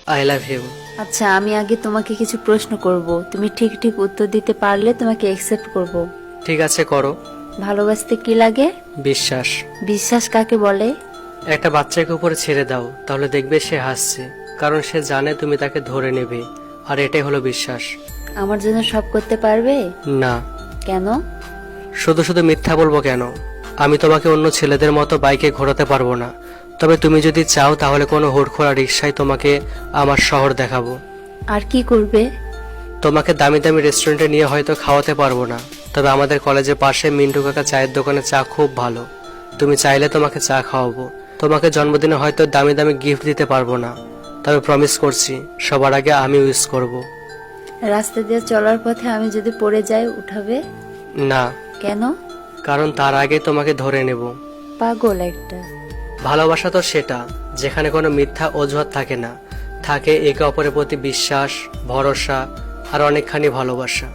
I love you. আচ্ছা, আমি আগে তোমাকে কিছু প্রশ্ন করব, তুমি ঠিক ঠিক উত্তর দিতে পারলে তোমাকে অ্যাকসেপ্ট করব। ঠিক আছে, করো। ভালোবাসতে কি লাগে? বিশ্বাস। বিশ্বাস কাকে বলে? একটা বাচ্চাকে উপরে ছেড়ে দাও, তাহলে দেখবে সে হাসছে, কারণ সে জানে তুমি তাকে ধরে নেবে, আর এটাই হলো বিশ্বাস। আমার জন্য সব করতে পারবে? না। কেন? শুধু শুধু মিথ্যা বলবো কেন? আমি তোমাকে অন্য ছেলেদের মতো বাইকে ঘোরাতে পারবো না, তবে তুমি যদি চাও তাহলে কোনো হুড়খোড়া রিক্সায় তোমাকে আমার শহর দেখাবো। আর কি করবে? তোমাকে দামি দামি রেস্টুরেন্টে নিয়ে হয়তো খাওয়াতে পারবো না, তবে আমাদের কলেজের পাশে মিন্টু কাকা চায়ের দোকানে চা খুব ভালো, তুমি চাইলে তোমাকে চা খাওয়াবো। তোমাকে জন্মদিনে হয়তো দামি দামি গিফট দিতে পারবো না, তবে প্রমিস করছি সবার আগে আমি উইশ করব। রাস্তা দিয়ে চলার পথে আমি যদি পড়ে যাই, উঠাবে? না। কেন? কারণ তার আগে তোমাকে ধরে নেব। পাগল একটা। ভালোবাসা তো সেটা যেখানে কোনো মিথ্যা অজুহাত থাকে না, থাকে একে অপরের প্রতি বিশ্বাস, ভরসা আর অনেকখানি ভালোবাসা।